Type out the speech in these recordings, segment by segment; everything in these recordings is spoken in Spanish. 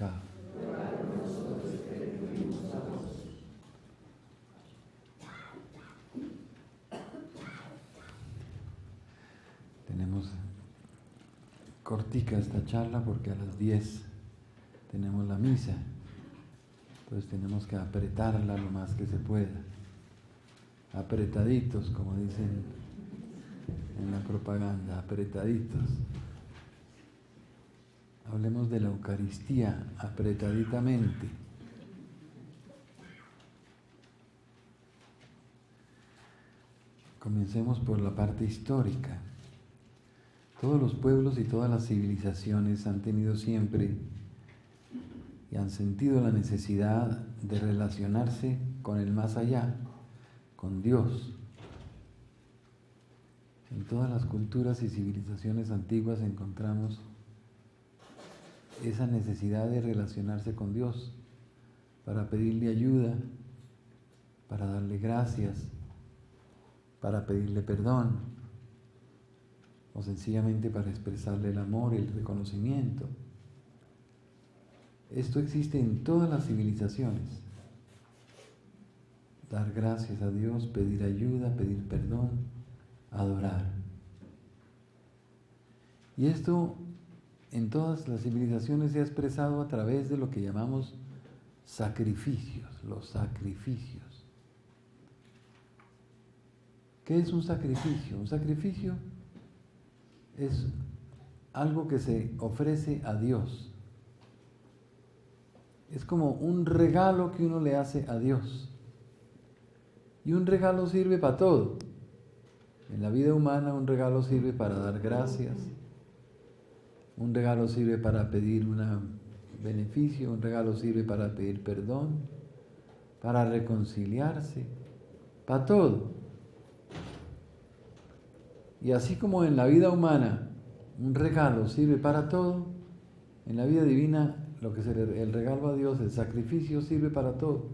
pecado. Tenemos cortica esta charla porque a las 10 tenemos la misa. Entonces tenemos que apretarla lo más que se pueda. Apretaditos, como dicen en la propaganda, apretaditos. Hablemos de la Eucaristía apretaditamente. Comencemos por la parte histórica. Todos los pueblos y todas las civilizaciones han tenido siempre y han sentido la necesidad de relacionarse con el más allá, con Dios. En todas las culturas y civilizaciones antiguas encontramos esa necesidad de relacionarse con Dios para pedirle ayuda, para darle gracias, para pedirle perdón o sencillamente para expresarle el amor y el reconocimiento. Esto existe en todas las civilizaciones. Dar gracias a Dios, pedir ayuda, pedir perdón, adorar. Y esto en todas las civilizaciones se ha expresado a través de lo que llamamos sacrificios, los sacrificios. ¿Qué es un sacrificio? Un sacrificio es algo que se ofrece a Dios. Es como un regalo que uno le hace a Dios. Y un regalo sirve para todo. En la vida humana un regalo sirve para dar gracias. Un regalo sirve para pedir un beneficio. Un regalo sirve para pedir perdón. Para reconciliarse. Para todo. Y así como en la vida humana un regalo sirve para todo, en la vida divina el regalo a Dios, el sacrificio, sirve para todo.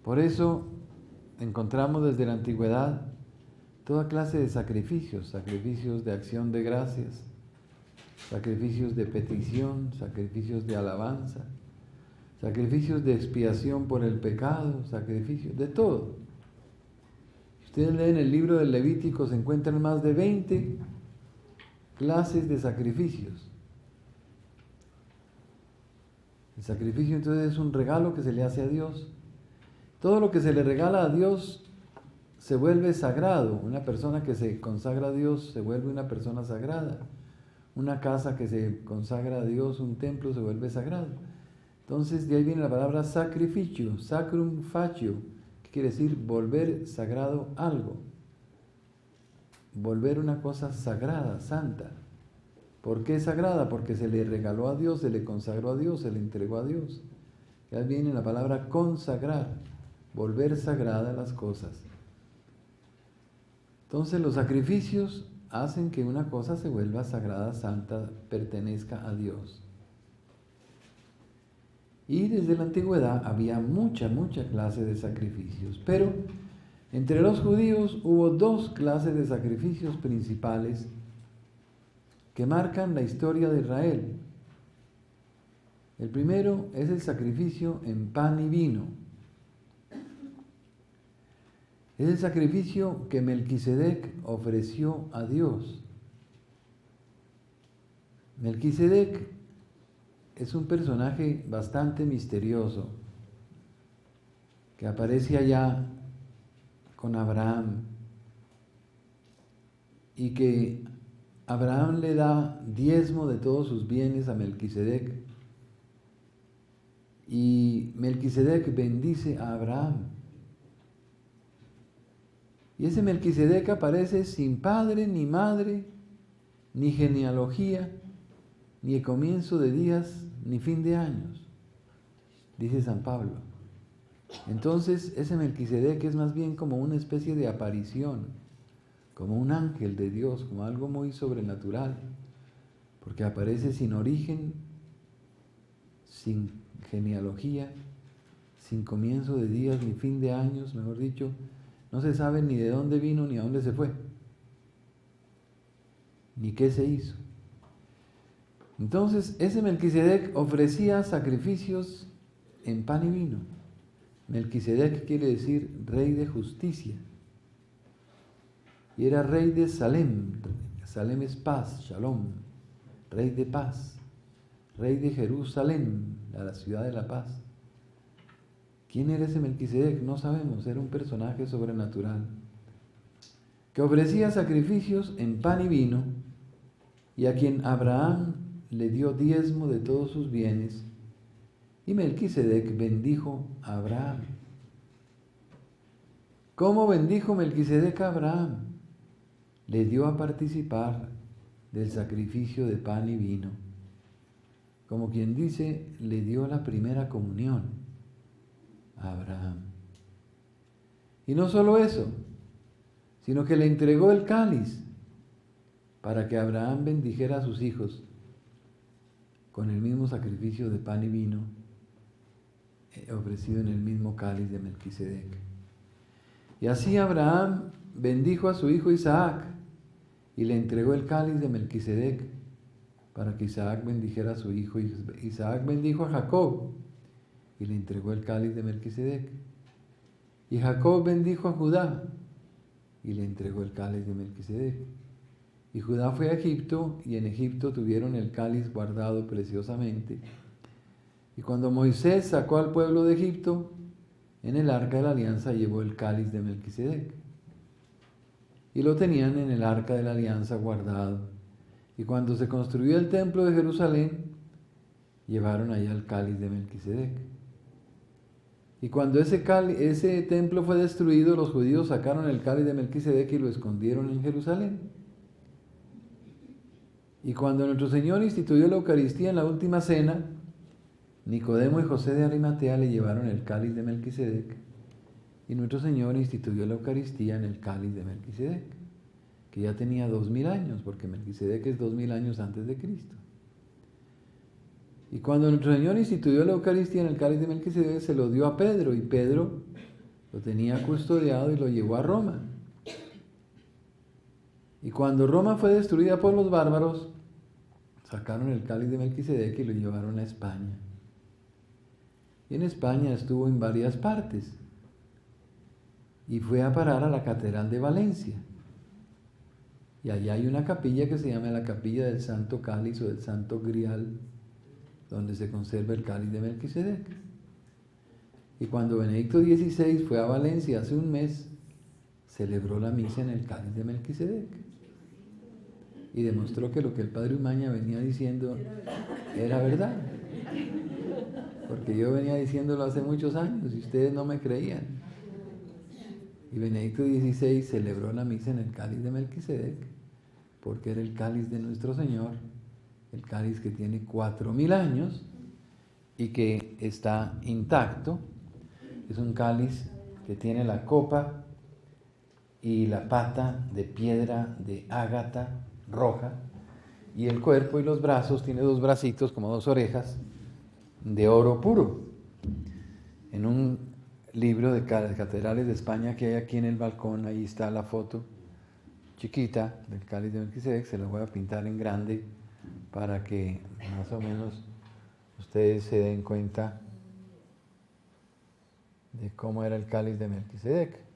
Por eso encontramos desde la antigüedad toda clase de sacrificios, sacrificios de acción de gracias, sacrificios de petición, sacrificios de alabanza, sacrificios de expiación por el pecado, sacrificios de todo. Si ustedes leen el libro del Levítico, se encuentran más de 20 clases de sacrificios. El sacrificio entonces es un regalo que se le hace a Dios. Todo lo que se le regala a Dios se vuelve sagrado. Una persona que se consagra a Dios se vuelve una persona sagrada. Una casa que se consagra a Dios, un templo, se vuelve sagrado. Entonces de ahí viene la palabra sacrificio, sacrum facio, que quiere decir volver sagrado algo. Volver una cosa sagrada, santa. ¿Por qué sagrada? Porque se le regaló a Dios, se le consagró a Dios, se le entregó a Dios. Ya viene la palabra consagrar, volver sagrada las cosas. Entonces los sacrificios hacen que una cosa se vuelva sagrada, santa, pertenezca a Dios. Y desde la antigüedad había mucha clase de sacrificios, pero entre los judíos hubo 2 clases de sacrificios principales que marcan la historia de Israel. El primero es el sacrificio en pan y vino. Es el sacrificio que Melquisedec ofreció a Dios. Melquisedec es un personaje bastante misterioso que aparece allá con Abraham y que Abraham le da diezmo de todos sus bienes a Melquisedec y Melquisedec bendice a Abraham. Y ese Melquisedec aparece sin padre, ni madre, ni genealogía, ni comienzo de días, ni fin de años, dice San Pablo. Entonces ese Melquisedec es más bien como una especie de aparición, como un ángel de Dios, como algo muy sobrenatural, porque aparece sin origen, sin genealogía, sin comienzo de días ni fin de años, mejor dicho, no se sabe ni de dónde vino ni a dónde se fue, ni qué se hizo. Entonces, ese Melquisedec ofrecía sacrificios en pan y vino. Melquisedec quiere decir rey de justicia. Y era rey de Salem. Salem es paz, Shalom. Rey de paz. Rey de Jerusalén, la ciudad de la paz. ¿Quién era ese Melquisedec? No sabemos, era un personaje sobrenatural que ofrecía sacrificios en pan y vino, y a quien Abraham le dio diezmo de todos sus bienes, y Melquisedec bendijo a Abraham. ¿Cómo bendijo Melquisedec a Abraham? Le dio a participar del sacrificio de pan y vino. Como quien dice, le dio la primera comunión a Abraham. Y no solo eso, sino que le entregó el cáliz para que Abraham bendijera a sus hijos con el mismo sacrificio de pan y vino ofrecido en el mismo cáliz de Melquisedec. Y así Abraham bendijo a su hijo Isaac y le entregó el cáliz de Melquisedec para que Isaac bendijera a su hijo. Isaac bendijo a Jacob y le entregó el cáliz de Melquisedec. Y Jacob bendijo a Judá y le entregó el cáliz de Melquisedec. Y Judá fue a Egipto, y en Egipto tuvieron el cáliz guardado preciosamente. Y cuando Moisés sacó al pueblo de Egipto, en el arca de la alianza llevó el cáliz de Melquisedec. Y lo tenían en el arca de la alianza guardado. Y cuando se construyó el templo de Jerusalén, llevaron allá el cáliz de Melquisedec. Y cuando ese templo fue destruido, los judíos sacaron el cáliz de Melquisedec y lo escondieron en Jerusalén. Y cuando nuestro Señor instituyó la Eucaristía en la última cena, Nicodemo y José de Arimatea le llevaron el cáliz de Melquisedec, y nuestro Señor instituyó la Eucaristía en el cáliz de Melquisedec, que ya tenía 2000 años, porque Melquisedec es 2000 años antes de Cristo. Y cuando nuestro Señor instituyó la Eucaristía en el cáliz de Melquisedec, se lo dio a Pedro, y Pedro lo tenía custodiado y lo llevó a Roma. Y cuando Roma fue destruida por los bárbaros, sacaron el cáliz de Melquisedec y lo llevaron a España. Y en España estuvo en varias partes, y fue a parar a la Catedral de Valencia. Y allá hay una capilla que se llama la Capilla del Santo Cáliz o del Santo Grial, donde se conserva el cáliz de Melquisedec. Y cuando Benedicto XVI fue a Valencia hace un mes, celebró la misa en el cáliz de Melquisedec. Y demostró que lo que el Padre Umaña venía diciendo era verdad. Porque yo venía diciéndolo hace muchos años y ustedes no me creían. Y Benedicto XVI celebró la misa en el cáliz de Melquisedec, porque era el cáliz de nuestro Señor, el cáliz que tiene 4000 años y que está intacto. Es un cáliz que tiene la copa y la pata de piedra de ágata roja, y el cuerpo y los brazos, tiene 2 bracitos como 2 orejas de oro puro. En un libro de catedrales de España que hay aquí en el balcón, ahí está la foto chiquita del cáliz de Melquisedec. Se la voy a pintar en grande para que más o menos ustedes se den cuenta de cómo era el cáliz de Melquisedec.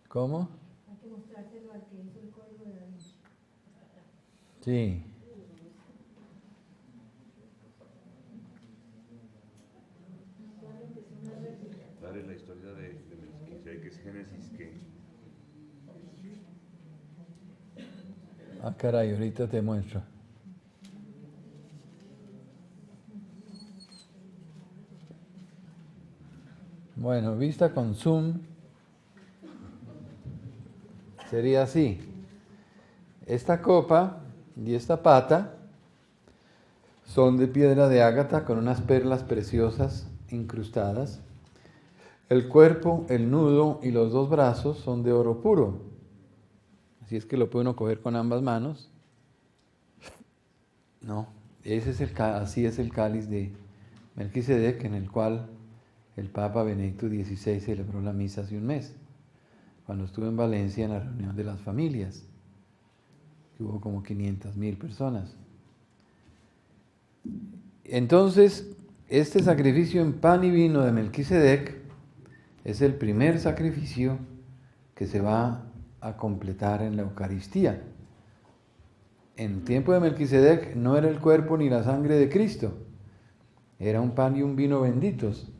¿Cómo? Hay que mostrárselo al que hizo el código de Da Vinci. Sí. Dale la historia de Melquisedec, que es Génesis, que Ah, caray, ahorita te muestro. Bueno, vista con zoom, sería así. Esta copa y esta pata son de piedra de ágata con unas perlas preciosas incrustadas. El cuerpo, el nudo y los 2 brazos son de oro puro. Así es que lo puede uno coger con ambas manos. No, así es el cáliz de Melquisedec, en el cual el Papa Benedicto XVI celebró la misa hace un mes. cuando estuve en Valencia en la reunión de las familias, que hubo como 500,000 personas. Entonces, este sacrificio en pan y vino de Melquisedec es el primer sacrificio que se va a completar en la Eucaristía. En tiempo de Melquisedec no era el cuerpo ni la sangre de Cristo, era un pan y un vino benditos,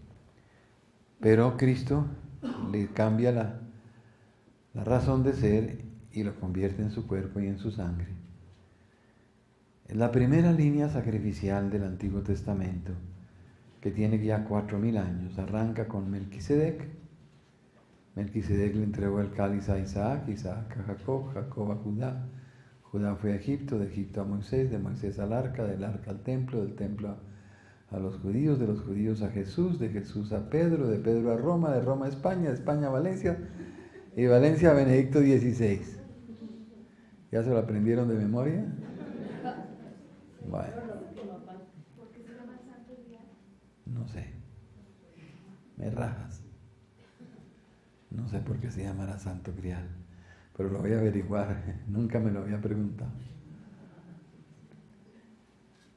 pero Cristo le cambia la razón de ser y lo convierte en su cuerpo y en su sangre. Es la primera línea sacrificial del Antiguo Testamento, que tiene ya 4,000 años. Arranca con Melquisedec. Melquisedec le entregó el cáliz a Isaac, Isaac a Jacob, Jacob a Judá. Judá fue a Egipto, de Egipto a Moisés, de Moisés al arca, del arca al templo, del templo a los judíos, de los judíos a Jesús, de Jesús a Pedro, de Pedro a Roma, de Roma a España, de España a Valencia y Valencia a Benedicto XVI. ¿Ya se lo aprendieron de memoria? Bueno. No sé. Me rajas. No sé por qué se llamará Santo Grial, pero lo voy a averiguar. Nunca me lo había preguntado.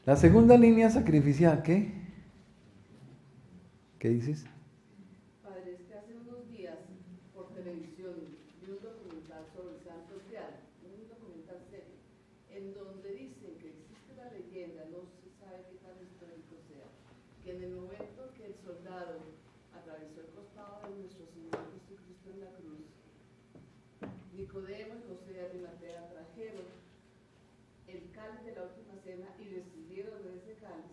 La segunda línea sacrificial, ¿qué? ¿Qué dices? Padre, es que hace unos días por televisión vi un documental sobre el Santo Grial, un documental serio, en donde dicen que existe la leyenda, no se sabe qué tan histórico sea, que en el momento que el soldado atravesó el costado de nuestro Señor Jesucristo en la cruz, Nicodemo y José de Arimatea trajeron el cáliz de la última cena y les sirvieron de ese cáliz,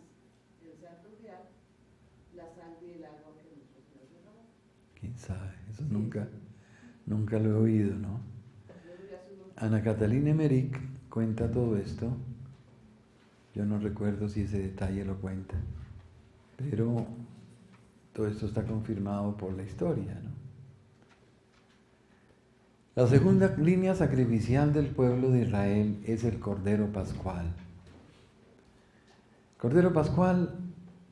el Santo Grial, la sangre y el agua que nuestro Señor derramó. ¿Quién sabe? Eso nunca lo he oído, ¿no? Ana Catalina Emmerich cuenta todo esto. Yo no recuerdo si ese detalle lo cuenta, pero todo esto está confirmado por la historia, ¿no? La segunda línea sacrificial del pueblo de Israel es el Cordero Pascual. El Cordero Pascual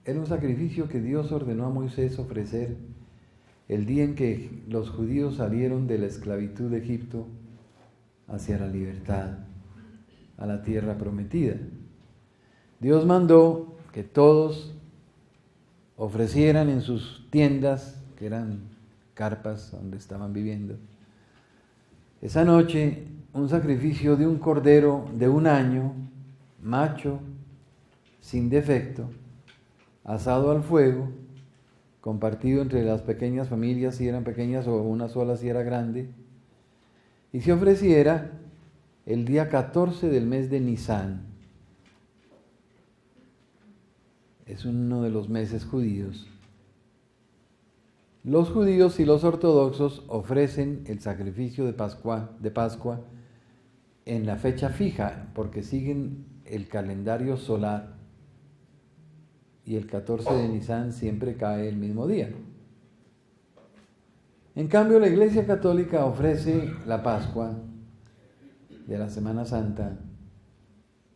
era un sacrificio que Dios ordenó a Moisés ofrecer el día en que los judíos salieron de la esclavitud de Egipto hacia la libertad, a la tierra prometida. Dios mandó que todos ofrecieran en sus tiendas, que eran carpas donde estaban viviendo, esa noche un sacrificio de un cordero de 1 año, macho, sin defecto, asado al fuego, compartido entre las pequeñas familias si eran pequeñas o una sola si era grande, y se ofreciera el día 14 del mes de Nisán. Es uno de los meses judíos. Los judíos y los ortodoxos ofrecen el sacrificio de Pascua en la fecha fija, porque siguen el calendario solar. Y el 14 de Nisán siempre cae el mismo día. En cambio, la Iglesia Católica ofrece la Pascua de la Semana Santa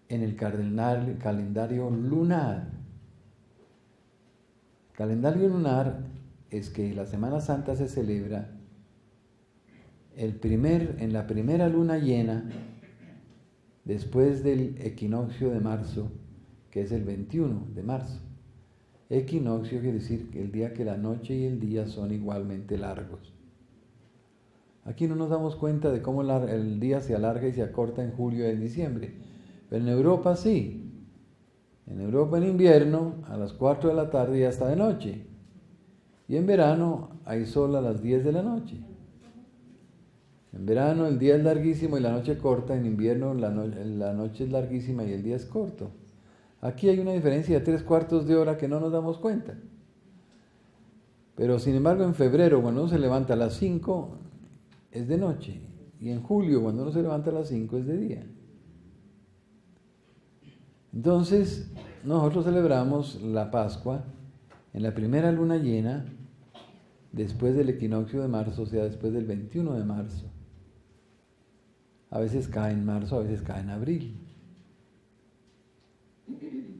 en el calendario lunar. Calendario lunar es que la Semana Santa se celebra en la primera luna llena después del equinoccio de marzo, que es el 21 de marzo. Equinoccio quiere decir que el día que la noche y el día son igualmente largos. Aquí no nos damos cuenta de cómo el día se alarga y se acorta en julio y en diciembre, pero en Europa sí. En Europa en invierno a las 4 de la tarde ya está de noche. Y en verano hay sol a las 10 de la noche. En verano el día es larguísimo y la noche corta, en invierno la noche es larguísima y el día es corto. Aquí hay una diferencia de 3/4 de hora que no nos damos cuenta. Pero sin embargo en febrero, cuando uno se levanta a las 5, es de noche. Y en julio, cuando uno se levanta a las 5, es de día. Entonces, nosotros celebramos la Pascua en la primera luna llena, después del equinoccio de marzo, o sea, después del 21 de marzo. A veces cae en marzo, a veces cae en abril.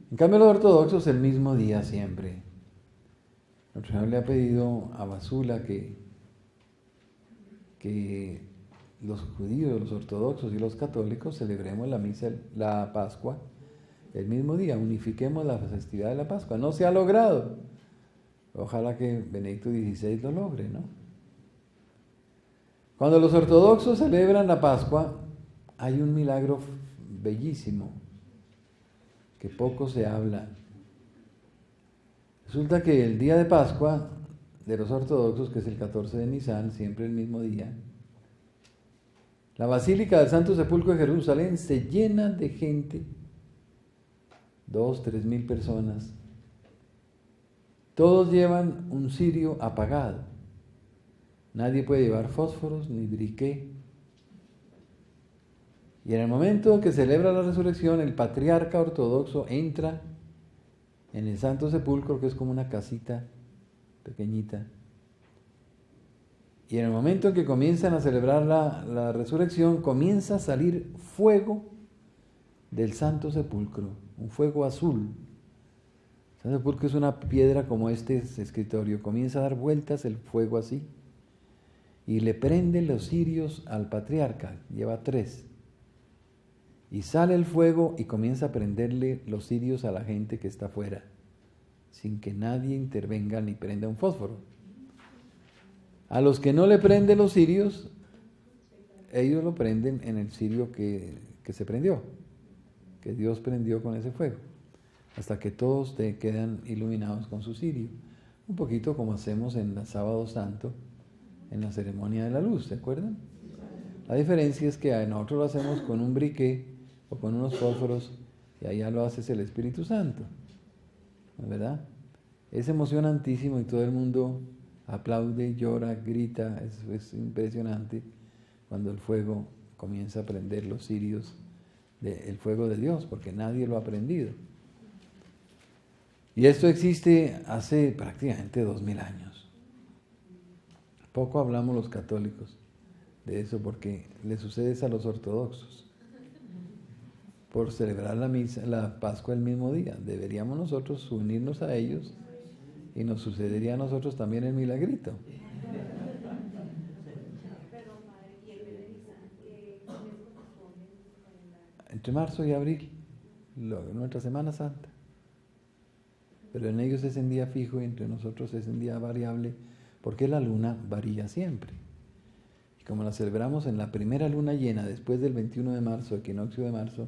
En cambio, los ortodoxos el mismo día siempre. Nuestro Señor le ha pedido a Basula que que los judíos, los ortodoxos y los católicos celebremos la misa, la Pascua, el mismo día, unifiquemos la festividad de la Pascua. No se ha logrado. Ojalá que Benedicto XVI lo logre, ¿no? Cuando los ortodoxos celebran la Pascua, hay un milagro bellísimo que poco se habla. Resulta que el día de Pascua de los ortodoxos, que es el 14 de Nisan, siempre el mismo día, la Basílica del Santo Sepulcro de Jerusalén se llena de gente, 2,000-3,000 personas. Todos llevan un cirio apagado. Nadie puede llevar fósforos ni briquet. Y en el momento que celebra la resurrección, el patriarca ortodoxo entra en el Santo Sepulcro, que es como una casita pequeñita. Y en el momento en que comienzan a celebrar la resurrección, comienza a salir fuego del Santo Sepulcro, un fuego azul. El Santo Sepulcro es una piedra como este escritorio, comienza a dar vueltas el fuego así, y le prenden los cirios al patriarca, lleva 3. Y sale el fuego y comienza a prenderle los cirios a la gente que está afuera, sin que nadie intervenga ni prenda un fósforo. A los que no le prenden los cirios, ellos lo prenden en el cirio que se prendió, que Dios prendió con ese fuego, hasta que todos quedan iluminados con su cirio. Un poquito como hacemos en el Sábado Santo, en la ceremonia de la luz, ¿se acuerdan? La diferencia es que nosotros lo hacemos con un briquet o con unos fósforos, y allá lo hace el Espíritu Santo, ¿verdad? Es emocionantísimo y todo el mundo aplaude, llora, grita. Es impresionante cuando el fuego comienza a prender los cirios, el fuego de Dios, porque nadie lo ha prendido. Y esto existe hace prácticamente 2000 años. Poco hablamos los católicos de eso, porque le sucede a los ortodoxos por celebrar la misa, la Pascua el mismo día. Deberíamos nosotros unirnos a ellos y nos sucedería a nosotros también el milagrito. Entre marzo y abril, nuestra Semana Santa. Pero en ellos es en día fijo y entre nosotros es en día variable, porque la luna varía siempre. Y como la celebramos en la primera luna llena, después del 21 de marzo, equinoccio de marzo,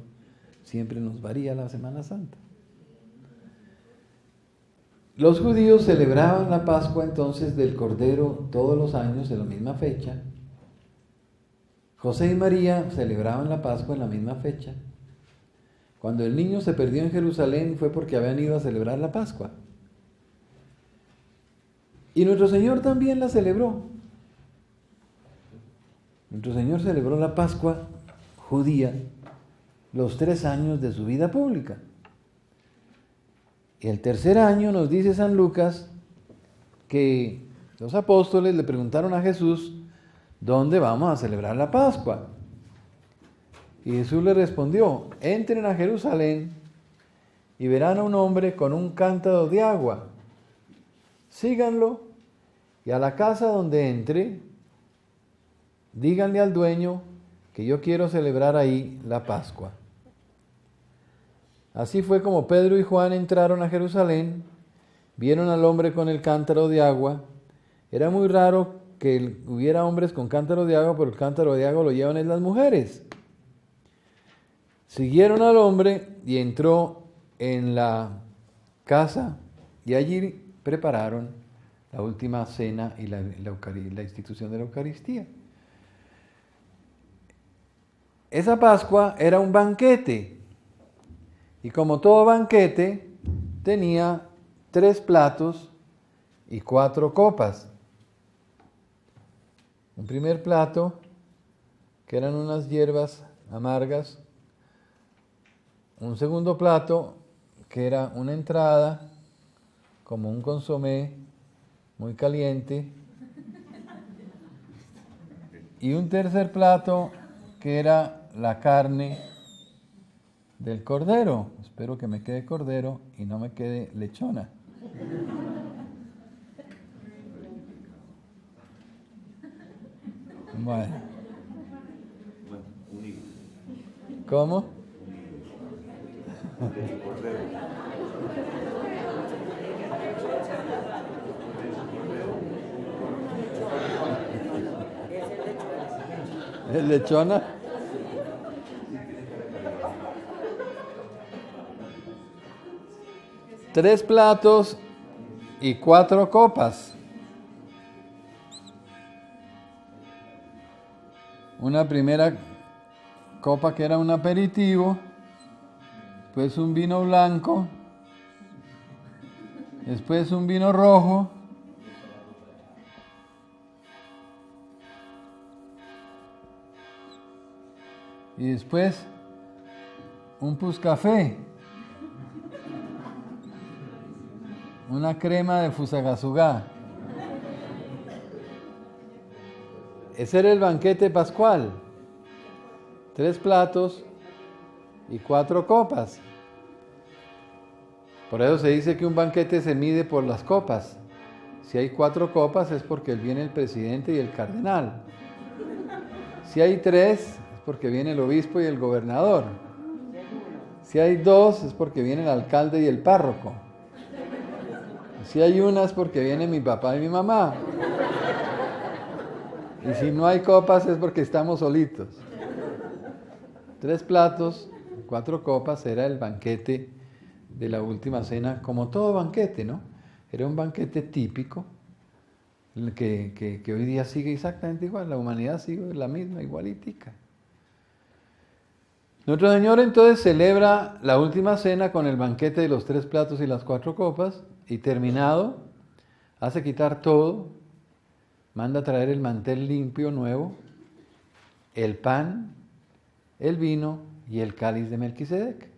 siempre nos varía la Semana Santa. Los judíos celebraban la Pascua entonces del Cordero todos los años en la misma fecha. José y María celebraban la Pascua en la misma fecha. Cuando el niño se perdió en Jerusalén fue porque habían ido a celebrar la Pascua. Y nuestro Señor también la celebró. Nuestro Señor celebró la Pascua judía los 3 años de su vida pública. Y el tercer año nos dice San Lucas que los apóstoles le preguntaron a Jesús, ¿dónde vamos a celebrar la Pascua? Y Jesús le respondió, entren a Jerusalén y verán a un hombre con un cántaro de agua. Síganlo y a la casa donde entre, díganle al dueño que yo quiero celebrar ahí la Pascua. Así fue como Pedro y Juan entraron a Jerusalén, vieron al hombre con el cántaro de agua. Era muy raro que hubiera hombres con cántaro de agua, pero el cántaro de agua lo llevan las mujeres. Siguieron al hombre y entró en la casa y allí prepararon la última cena y la institución de la Eucaristía. Esa Pascua era un banquete. Y como todo banquete, tenía 3 platos y 4 copas. Un primer plato, que eran unas hierbas amargas. Un segundo plato, que era una entrada, como un consomé muy caliente. Y un tercer plato, que era la carne del cordero. Espero que me quede cordero y no me quede lechona. Bueno, Bueno, un higo. ¿cómo? De cordero. ¿Es lechona? Tres platos y 4 copas. Una primera copa que era un aperitivo, después un vino blanco, después un vino rojo, y después un puscafé, una crema de Fusagasugá. Ese era el banquete pascual. 3 platos y 4 copas. Por eso se dice que un banquete se mide por las copas. Si hay 4 copas es porque viene el presidente y el cardenal. Si hay 3 es porque viene el obispo y el gobernador. Si hay 2 es porque viene el alcalde y el párroco. Si hay 1 es porque viene mi papá y mi mamá. Y si no hay copas es porque estamos solitos. 3 platos, 4 copas era el banquete de la última cena, como todo banquete, ¿no? Era un banquete típico, que hoy día sigue exactamente igual, la humanidad sigue la misma, igualitica. Nuestro Señor entonces celebra la última cena con el banquete de los 3 platos y las 4 copas, y terminado, hace quitar todo, manda traer el mantel limpio, nuevo, el pan, el vino y el cáliz de Melquisedec.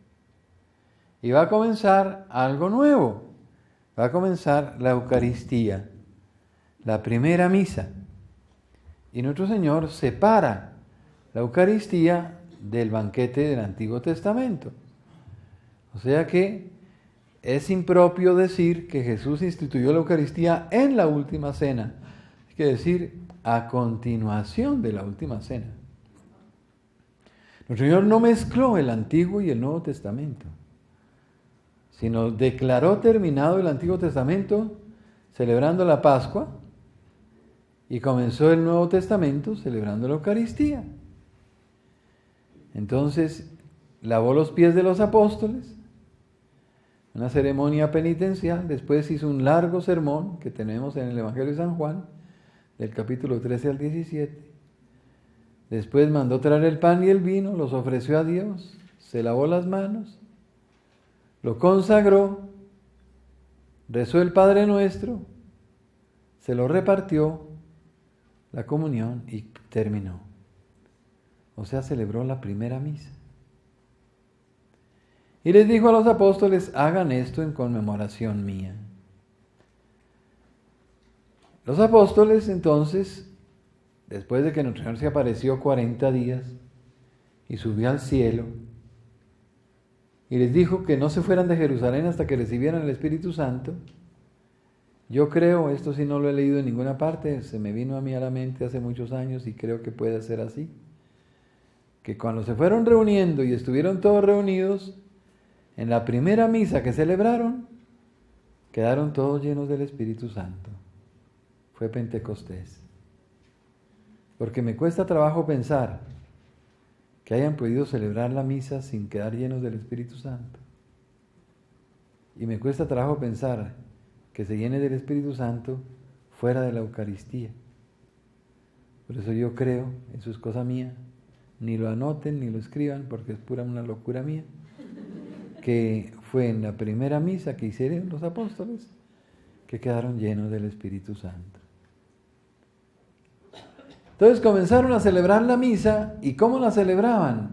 Y va a comenzar algo nuevo. Va a comenzar la Eucaristía, la primera misa. Y nuestro Señor separa la Eucaristía del banquete del Antiguo Testamento. O sea que es impropio decir que Jesús instituyó la Eucaristía en la última cena. Hay que decir a continuación de la última cena. Nuestro Señor no mezcló el Antiguo y el Nuevo Testamento, sino declaró terminado el Antiguo Testamento celebrando la Pascua y comenzó el Nuevo Testamento celebrando la Eucaristía. Entonces, lavó los pies de los apóstoles, una ceremonia penitencial, después hizo un largo sermón que tenemos en el Evangelio de San Juan, del capítulo 13 al 17. Después mandó traer el pan y el vino, los ofreció a Dios, se lavó las manos, lo consagró, rezó el Padre Nuestro, se lo repartió, la comunión, y terminó. O sea, celebró la primera misa. Y les dijo a los apóstoles, hagan esto en conmemoración mía. Los apóstoles entonces, después de que nuestro Señor se apareció 40 días y subió al cielo, y les dijo que no se fueran de Jerusalén hasta que recibieran el Espíritu Santo, yo creo, esto sí no lo he leído en ninguna parte, se me vino a mí a la mente hace muchos años y creo que puede ser así, que cuando se fueron reuniendo y estuvieron todos reunidos, en la primera misa que celebraron, quedaron todos llenos del Espíritu Santo. Fue Pentecostés. Porque me cuesta trabajo pensar que hayan podido celebrar la misa sin quedar llenos del Espíritu Santo. Y me cuesta trabajo pensar que se llene del Espíritu Santo fuera de la Eucaristía. Por eso yo creo, eso es cosa mía, ni lo anoten ni lo escriban porque es pura una locura mía, que fue en la primera misa que hicieron los apóstoles que quedaron llenos del Espíritu Santo. Entonces comenzaron a celebrar la misa, ¿y cómo la celebraban?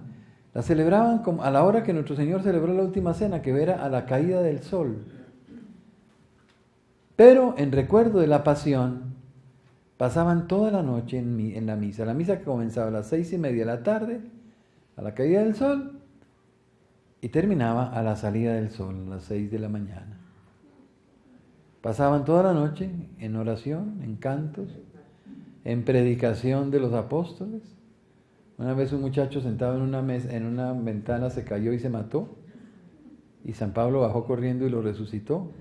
La celebraban a la hora que nuestro Señor celebró la última cena, que era a la caída del sol. Pero en recuerdo de la pasión, pasaban toda la noche en la misa. La misa que comenzaba a las 6:30 de la tarde, a la caída del sol, y terminaba a la salida del sol, a las 6 de la mañana. Pasaban toda la noche en oración, en cantos, en predicación de los apóstoles. Una vez un muchacho sentado en una mesa, en una ventana se cayó y se mató. Y San Pablo bajó corriendo y lo resucitó.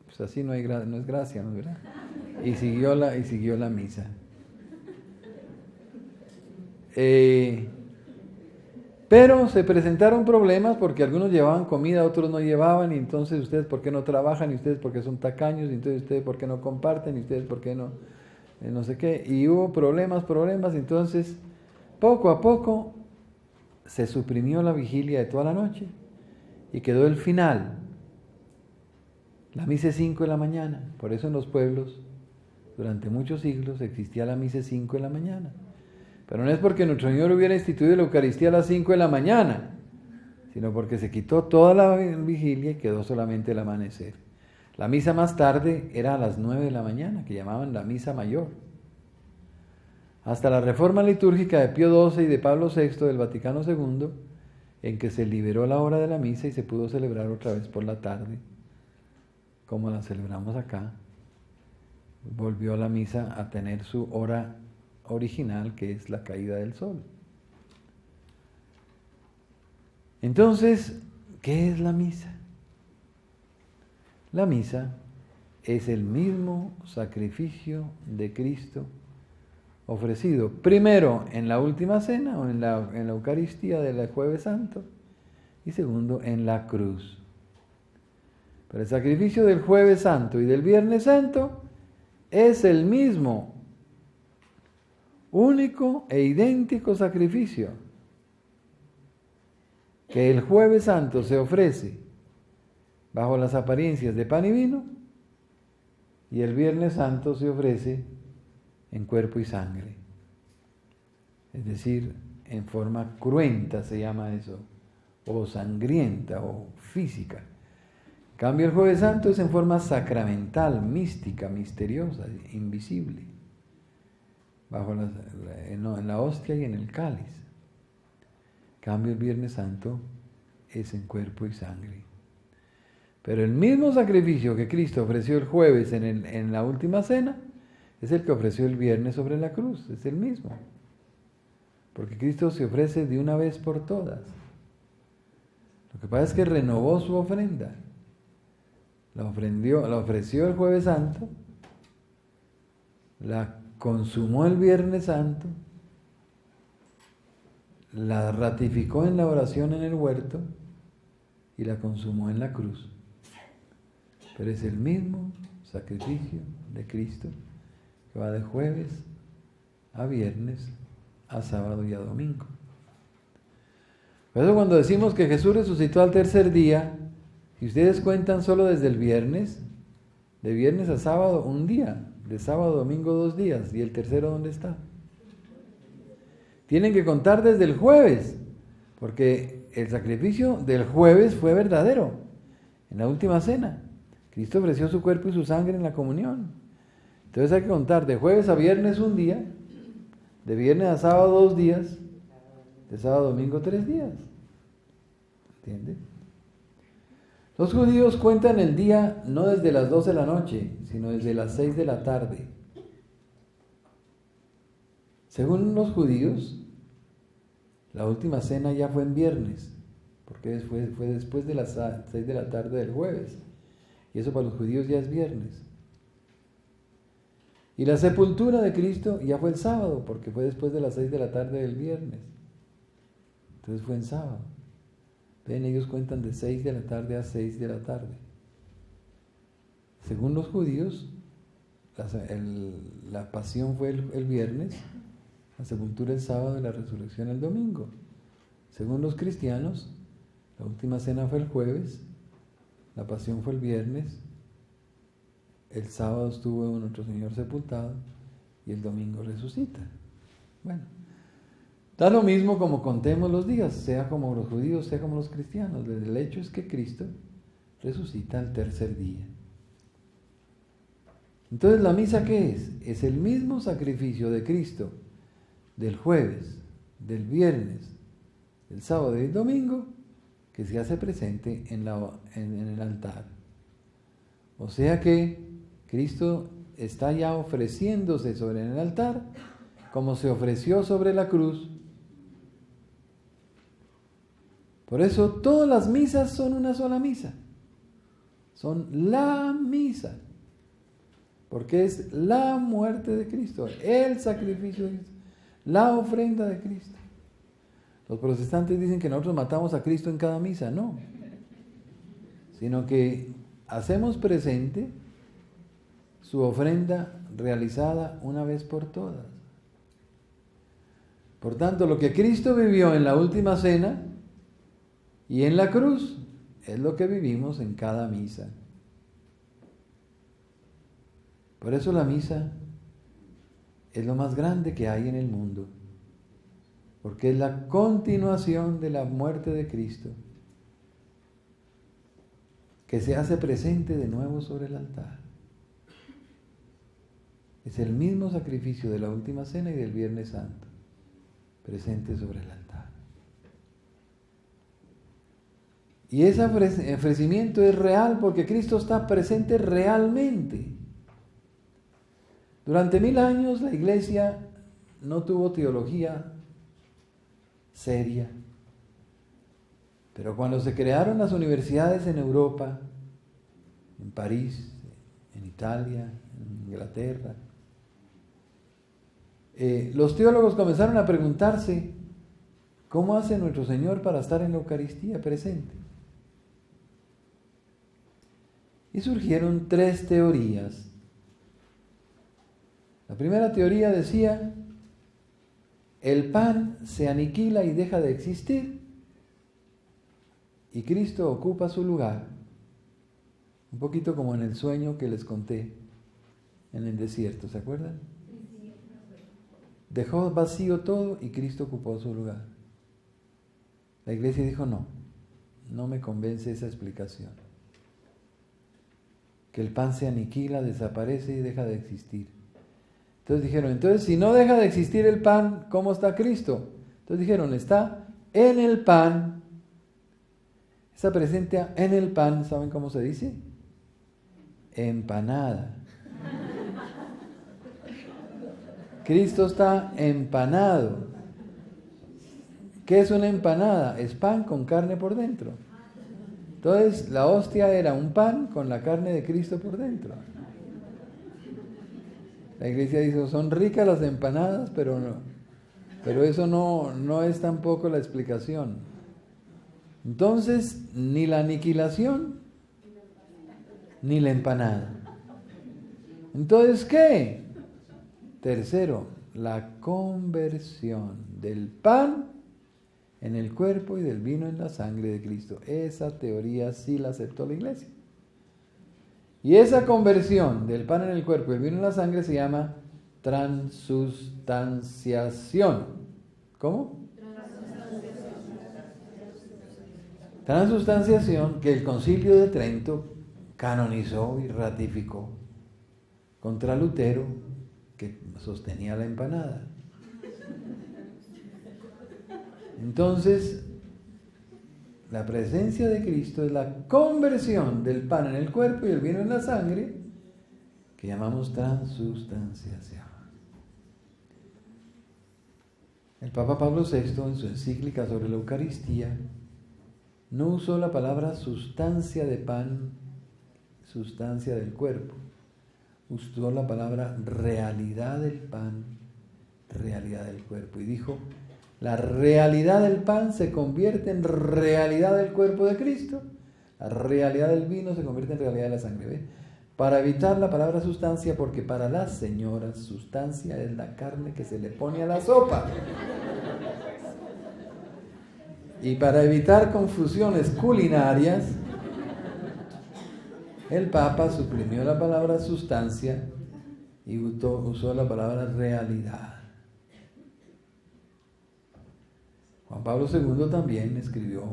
Pues así no es gracia, ¿no es verdad? Y siguió la misa. Pero se presentaron problemas porque algunos llevaban comida, otros no llevaban, y entonces ustedes por qué no trabajan, y ustedes por qué son tacaños, y entonces ustedes por qué no comparten, y ustedes por qué no, no sé qué. Y hubo problemas, entonces poco a poco se suprimió la vigilia de toda la noche y quedó el final, la misa 5 de la mañana. Por eso en los pueblos durante muchos siglos existía la misa 5 de la mañana. Pero no es porque nuestro Señor hubiera instituido la Eucaristía a las 5 de la mañana, sino porque se quitó toda la vigilia y quedó solamente el amanecer. La misa más tarde era a las 9 de la mañana, que llamaban la misa mayor. Hasta la reforma litúrgica de Pío XII y de Pablo VI del Vaticano II, en que se liberó la hora de la misa y se pudo celebrar otra vez por la tarde, como la celebramos acá, volvió la misa a tener su hora original, que es la caída del sol. Entonces, ¿qué es la misa? La misa es el mismo sacrificio de Cristo ofrecido primero en la última cena o en la Eucaristía del Jueves Santo, y segundo en la cruz. Pero el sacrificio del Jueves Santo y del Viernes Santo es el mismo, único e idéntico sacrificio, que el Jueves Santo se ofrece bajo las apariencias de pan y vino, y el Viernes Santo se ofrece en cuerpo y sangre, es decir, en forma cruenta se llama eso, o sangrienta o física. En cambio, el Jueves Santo es en forma sacramental, mística, misteriosa, invisible, en la hostia y en el cáliz. En cambio, el Viernes Santo es en cuerpo y sangre. Pero el mismo sacrificio que Cristo ofreció el jueves en la última cena es el que ofreció el viernes sobre la cruz, es el mismo. Porque Cristo se ofrece de una vez por todas. Lo que pasa es que renovó su ofrenda. La ofreció el Jueves Santo, la consumó el Viernes Santo, la ratificó en la oración en el huerto y la consumó en la cruz. Pero es el mismo sacrificio de Cristo que va de jueves a viernes, a sábado y a domingo. Por eso cuando decimos que Jesús resucitó al tercer día, si ustedes cuentan solo desde el viernes, de viernes a sábado un día, de sábado a domingo 2 días, ¿y el tercero dónde está? Tienen que contar desde el jueves, porque el sacrificio del jueves fue verdadero, en la última cena. Cristo ofreció su cuerpo y su sangre en la comunión. Entonces hay que contar de jueves a viernes un día, de viernes a sábado 2 días, de sábado a domingo 3 días. ¿Entiende? Los judíos cuentan el día no desde las 12 de la noche, sino desde las 6 de la tarde. Según los judíos, la última cena ya fue en viernes, porque fue después de las 6 de la tarde del jueves. Y eso para los judíos ya es viernes. Y la sepultura de Cristo ya fue el sábado, porque fue después de las 6 de la tarde del viernes. Entonces fue en sábado. Ven, ellos cuentan de 6 de la tarde a 6 de la tarde. Según los judíos, la pasión fue el viernes, la sepultura el sábado y la resurrección el domingo. Según los cristianos, la última cena fue el jueves, la pasión fue el viernes, el sábado estuvo nuestro Señor sepultado y el domingo resucita. Bueno, da lo mismo como contemos los días, sea como los judíos, sea como los cristianos. El hecho es que Cristo resucita al tercer día. Entonces, ¿la misa qué es? Es el mismo sacrificio de Cristo del jueves, del viernes, del sábado y del domingo que se hace presente en el altar. O sea que Cristo está ya ofreciéndose sobre el altar, como se ofreció sobre la cruz. Por eso todas las misas son una sola misa. Son la misa. Porque es la muerte de Cristo, el sacrificio de Cristo, la ofrenda de Cristo. Los protestantes dicen que nosotros matamos a Cristo en cada misa. No. Sino que hacemos presente su ofrenda realizada una vez por todas. Por tanto, lo que Cristo vivió en la última cena y en la cruz es lo que vivimos en cada misa. Por eso la misa es lo más grande que hay en el mundo, porque es la continuación de la muerte de Cristo, que se hace presente de nuevo sobre el altar. Es el mismo sacrificio de la última cena y del Viernes Santo, presente sobre el altar. Y ese ofrecimiento es real porque Cristo está presente realmente. Durante 1000 años la Iglesia no tuvo teología seria. Pero cuando se crearon las universidades en Europa, en París, en Italia, en Inglaterra, los teólogos comenzaron a preguntarse, ¿cómo hace nuestro Señor para estar en la Eucaristía presente? Y surgieron 3 teorías. La primera teoría decía, el pan se aniquila y deja de existir y Cristo ocupa su lugar. Un poquito como en el sueño que les conté en el desierto, ¿se acuerdan? Dejó vacío todo y Cristo ocupó su lugar. La Iglesia dijo, no me convence esa explicación. Que el pan se aniquila, desaparece y deja de existir. Entonces dijeron, si no deja de existir el pan, ¿cómo está Cristo? Entonces dijeron, está en el pan. Esa presencia en el pan, ¿saben cómo se dice? Empanada. Cristo está empanado. ¿Qué es una empanada? Es pan con carne por dentro. Entonces la hostia era un pan con la carne de Cristo por dentro. La Iglesia dice, son ricas las empanadas, pero eso no es tampoco la explicación. Entonces, ni la aniquilación, ni la empanada. Entonces, ¿qué? Tercero, la conversión del pan en el cuerpo y del vino en la sangre de Cristo. Esa teoría sí la aceptó la Iglesia. Y esa conversión del pan en el cuerpo y el vino en la sangre se llama transustanciación. ¿Cómo? Transustanciación que el Concilio de Trento canonizó y ratificó contra Lutero, que sostenía la empanada. Entonces, la presencia de Cristo es la conversión del pan en el cuerpo y el vino en la sangre, que llamamos transustanciación. El Papa Pablo VI, en su encíclica sobre la Eucaristía, no usó la palabra sustancia de pan, sustancia del cuerpo. Usó la palabra realidad del pan, realidad del cuerpo. Y dijo, la realidad del pan se convierte en realidad del cuerpo de Cristo. La realidad del vino se convierte en realidad de la sangre. ¿Ve? Para evitar la palabra sustancia, porque para las señoras sustancia es la carne que se le pone a la sopa. Y para evitar confusiones culinarias, el Papa suprimió la palabra sustancia y usó la palabra realidad. Juan Pablo II también escribió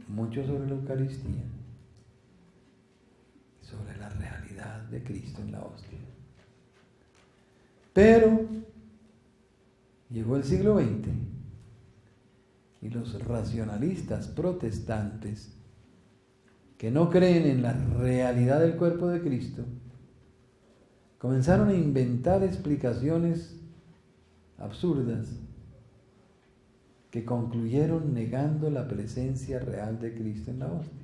mucho sobre la Eucaristía, sobre la realidad de Cristo en la hostia. Pero llegó el siglo XX y los racionalistas protestantes que no creen en la realidad del cuerpo de Cristo Comenzaron a inventar explicaciones absurdas que concluyeron negando la presencia real de Cristo en la hostia.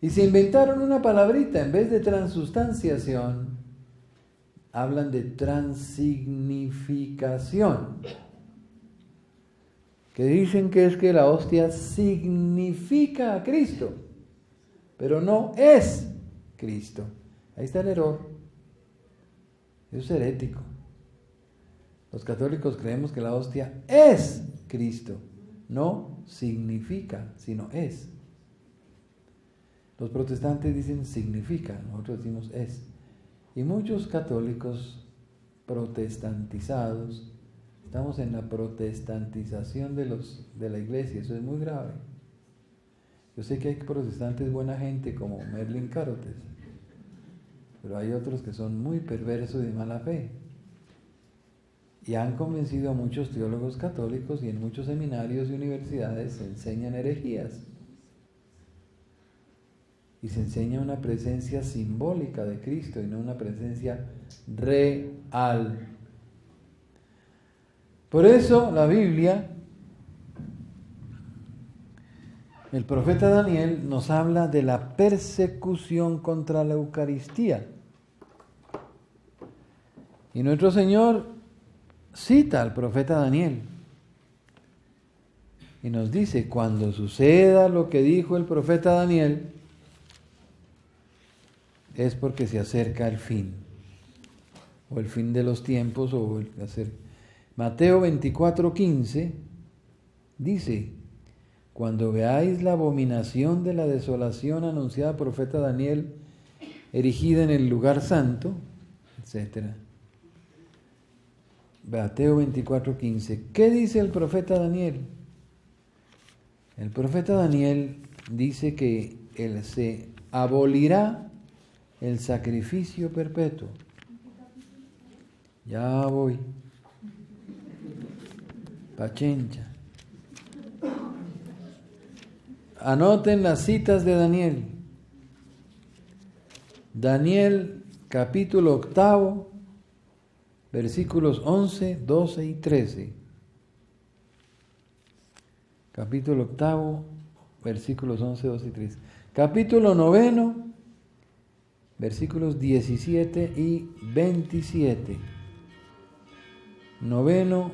Y se inventaron una palabrita, en vez de transustanciación, hablan de transignificación, que dicen que es que la hostia significa a Cristo, pero no es Cristo. Ahí está el error. Eso es herético. Los católicos creemos que la hostia es Cristo, no significa, sino es. Los protestantes dicen significa, nosotros decimos es. Y muchos católicos protestantizados, estamos en la protestantización de la iglesia, eso es muy grave. Yo sé que hay protestantes buena gente como Merlin Carothers, pero hay otros que son muy perversos y de mala fe. Y han convencido a muchos teólogos católicos, y en muchos seminarios y universidades se enseñan herejías. Y se enseña una presencia simbólica de Cristo y no una presencia real. Por eso la Biblia, el profeta Daniel nos habla de la persecución contra la Eucaristía. Y nuestro Señor cita al profeta Daniel y nos dice: cuando suceda lo que dijo el profeta Daniel, es porque se acerca el fin, o el fin de los tiempos, o el hacer. Mateo 24:15 dice: cuando veáis la abominación de la desolación anunciada por el profeta Daniel, erigida en el lugar santo, etc. Mateo 24:15. ¿Qué dice el profeta Daniel? El profeta Daniel dice que él se abolirá el sacrificio perpetuo. Ya voy. Pachencha. Anoten las citas de Daniel. Daniel capítulo 8, versículos 11, 12 y 13. Capítulo 8, versículos 11, 12 y 13. Capítulo 9, versículos 17 y 27. 9,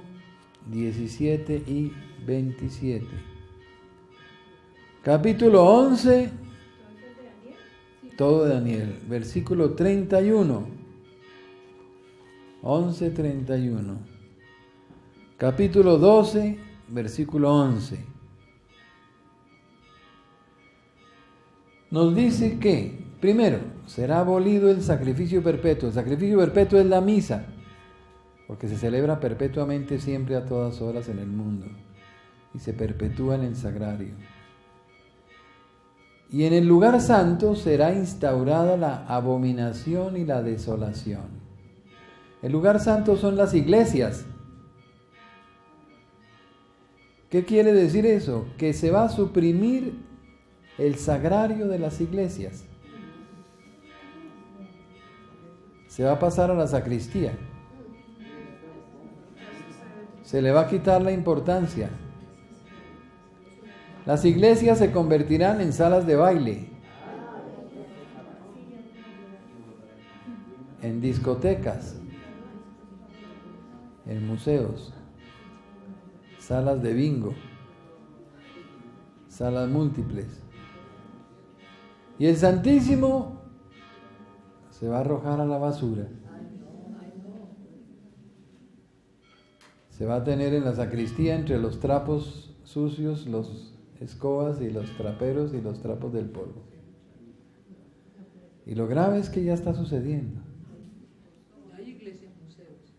17 y 27. Capítulo 11, todo de Daniel, versículo 31. 11, 31. Capítulo 12, versículo 11. Nos dice que, primero, será abolido el sacrificio perpetuo. El sacrificio perpetuo es la misa, porque se celebra perpetuamente, siempre, a todas horas en el mundo, y se perpetúa en el sagrario. Y en el lugar santo será instaurada la abominación y la desolación. El lugar santo son las iglesias. ¿Qué quiere decir eso? Que se va a suprimir el sagrario de las iglesias. Se va a pasar a la sacristía. Se le va a quitar la importancia. Las iglesias se convertirán en salas de baile, en discotecas, en museos, salas de bingo, salas múltiples. Y el Santísimo se va a arrojar a la basura. Se va a tener en la sacristía, entre los trapos sucios, los escobas y los traperos y los trapos del polvo. Y lo grave es que ya está sucediendo. Hay iglesias, museos.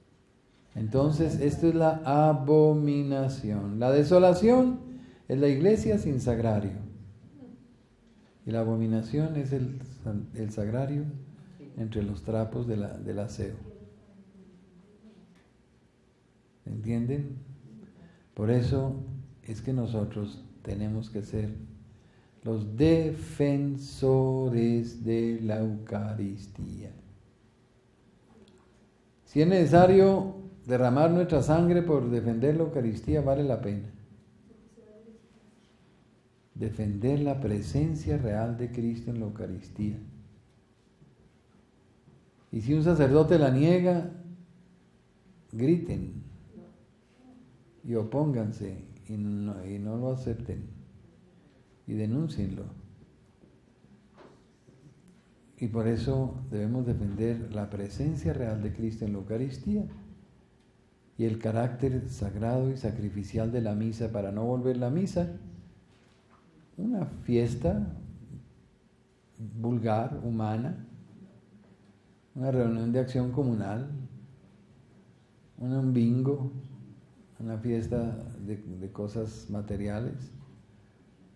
Entonces, esto es la abominación. La desolación es la iglesia sin sagrario. Y la abominación es el sagrario entre los trapos del aseo. ¿Entienden? Por eso es que nosotros tenemos que ser los defensores de la Eucaristía. Si es necesario derramar nuestra sangre por defender la Eucaristía, vale la pena. Defender la presencia real de Cristo en la Eucaristía. Y si un sacerdote la niega, griten y opónganse y no lo acepten y denúncienlo. Y por eso debemos defender la presencia real de Cristo en la Eucaristía y el carácter sagrado y sacrificial de la misa, para no volver la misa una fiesta vulgar, humana, una reunión de acción comunal, un bingo, una fiesta de cosas materiales,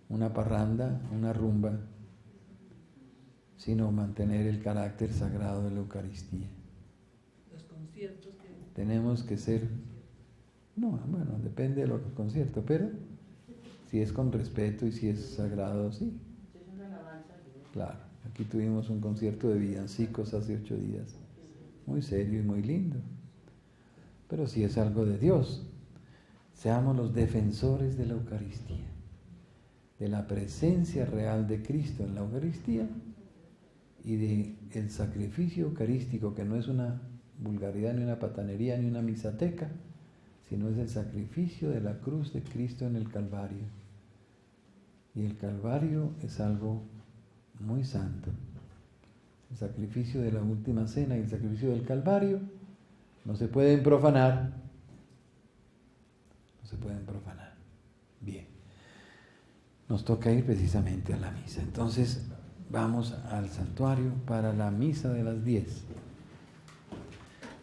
una parranda, una rumba, sino mantener el carácter sagrado de la Eucaristía. Los conciertos que... Tenemos que ser, no, bueno, depende de lo que concierto, pero si es con respeto y si es sagrado, sí. Claro, aquí tuvimos un concierto de villancicos hace 8 días, muy serio y muy lindo. Pero si es algo de Dios, seamos los defensores de la Eucaristía, de la presencia real de Cristo en la Eucaristía y de el sacrificio eucarístico, que no es una vulgaridad, ni una patanería, ni una misateca, sino es el sacrificio de la cruz de Cristo en el Calvario. Y el Calvario es algo muy santo. El sacrificio de la última cena y el sacrificio del Calvario no se pueden profanar. No se pueden profanar. Bien. Nos toca ir precisamente a la misa. Entonces, vamos al santuario para la misa de las 10.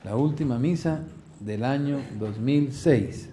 La última misa del año 2006.